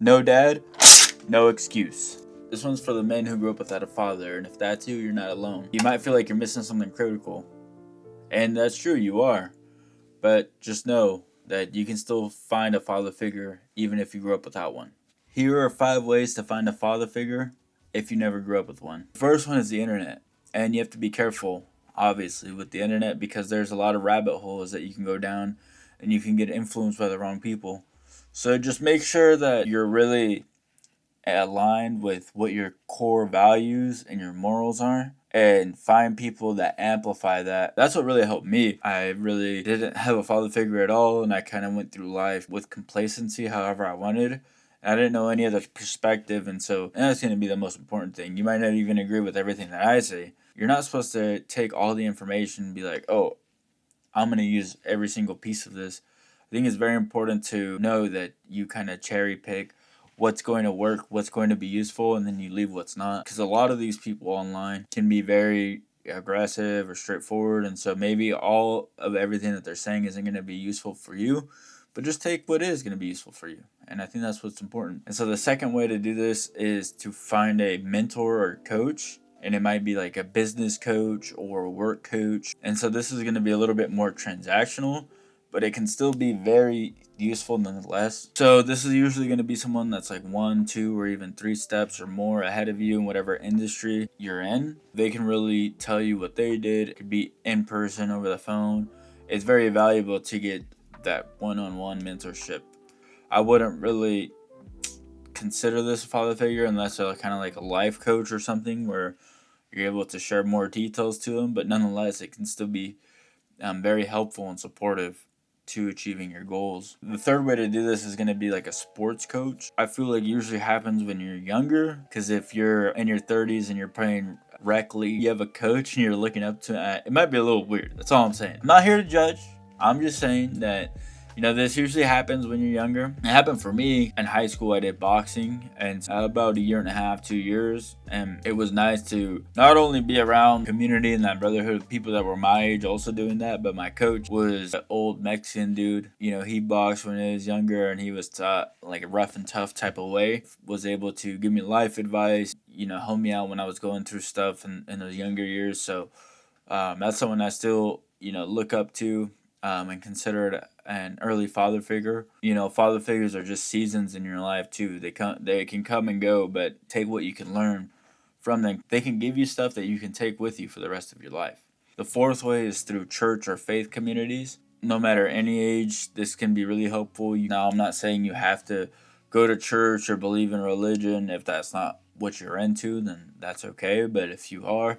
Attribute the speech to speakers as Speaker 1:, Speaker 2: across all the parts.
Speaker 1: No dad, no excuse. This one's for the men who grew up without a father, and if that's you, you're not alone. You might feel like you're missing something critical, and that's true, you are. But just know that you can still find a father figure even if you grew up without one. Here are 5 ways to find a father figure if you never grew up with one. The first one is the internet, and you have to be careful, obviously, with the internet because there's a lot of rabbit holes that you can go down and you can get influenced by the wrong people. So just make sure that you're really aligned with what your core values and your morals are and find people that amplify that. That's what really helped me. I really didn't have a father figure at all, and I kind of went through life with complacency however I wanted. I didn't know any other perspective, and that's going to be the most important thing. You might not even agree with everything that I say. You're not supposed to take all the information and be like, oh, I'm going to use every single piece of this. I think it's very important to know that you kind of cherry pick what's going to work, what's going to be useful, and then you leave what's not. Because a lot of these people online can be very aggressive or straightforward, and so maybe all of everything that they're saying isn't going to be useful for you, but just take what is going to be useful for you. And I think that's what's important. And so the second way to do this is to find a mentor or coach, and it might be like a business coach or a work coach. And so this is going to be a little bit more transactional, but it can still be very useful nonetheless. So this is usually going to be someone that's like 1, 2, or even 3 steps or more ahead of you in whatever industry you're in. They can really tell you what they did. It could be in person, over the phone. It's very valuable to get that one-on-one mentorship. I wouldn't really consider this a father figure unless they're kind of like a life coach or something where you're able to share more details to them, but nonetheless it can still be very helpful and supportive to achieving your goals. The third way to do this is going to be like a sports coach. I feel like usually happens when you're younger, because if you're in your 30s and you're playing rec league, you have a coach and you're looking up to it might be a little weird. That's all I'm saying. I'm not here to judge. I'm just saying that this usually happens when you're younger. It happened for me in high school. I did boxing, and about 1.5 years, 2 years, and it was nice to not only be around community and that brotherhood of people that were my age also doing that, but my coach was an old Mexican dude. He boxed when he was younger, and he was taught like a rough and tough type of way. Was able to give me life advice, help me out when I was going through stuff in those younger years. So that's someone I still look up to and consider it an early father figure. Father figures are just seasons in your life too. They can come and go, but take what you can learn from them. They can give you stuff that you can take with you for the rest of your life. The fourth way is through church or faith communities. No matter any age, this can be really helpful. Now, I'm not saying you have to go to church or believe in religion. If that's not what you're into, then that's okay. But if you are,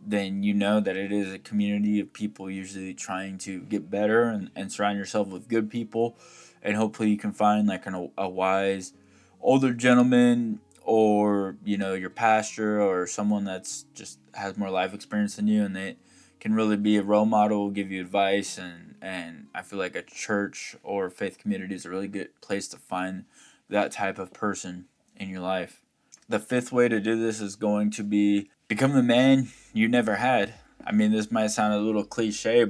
Speaker 1: then you know that it is a community of people usually trying to get better and surround yourself with good people. And hopefully you can find like a wise older gentleman, or your pastor, or someone that's just has more life experience than you, and they can really be a role model, give you advice. And I feel like a church or faith community is a really good place to find that type of person in your life. The fifth way to do this is going to be become the man you never had. I mean, this might sound a little cliche,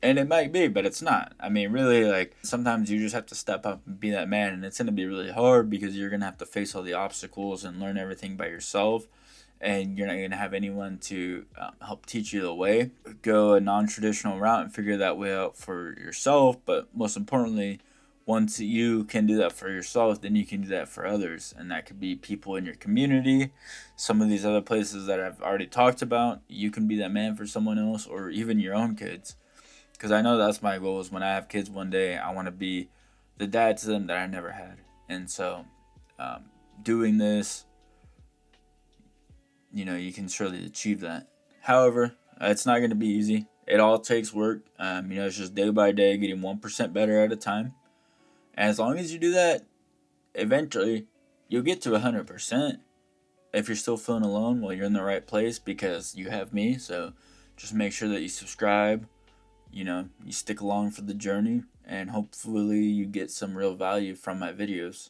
Speaker 1: and it might be, but it's not. I mean, really, like, sometimes you just have to step up and be that man, and it's going to be really hard because you're going to have to face all the obstacles and learn everything by yourself, and you're not going to have anyone to help teach you the way. Go a non-traditional route and figure that way out for yourself, but most importantly, once you can do that for yourself, then you can do that for others. And that could be people in your community, some of these other places that I've already talked about. You can be that man for someone else, or even your own kids. Because I know that's my goal, is when I have kids one day, I want to be the dad to them that I never had. And so doing this, you can surely achieve that. However, it's not going to be easy. It all takes work. It's just day by day, getting 1% better at a time. And as long as you do that, eventually you'll get to 100% if you're still feeling alone. Well, you're in the right place because you have me. So just make sure that you subscribe, you stick along for the journey, and hopefully you get some real value from my videos.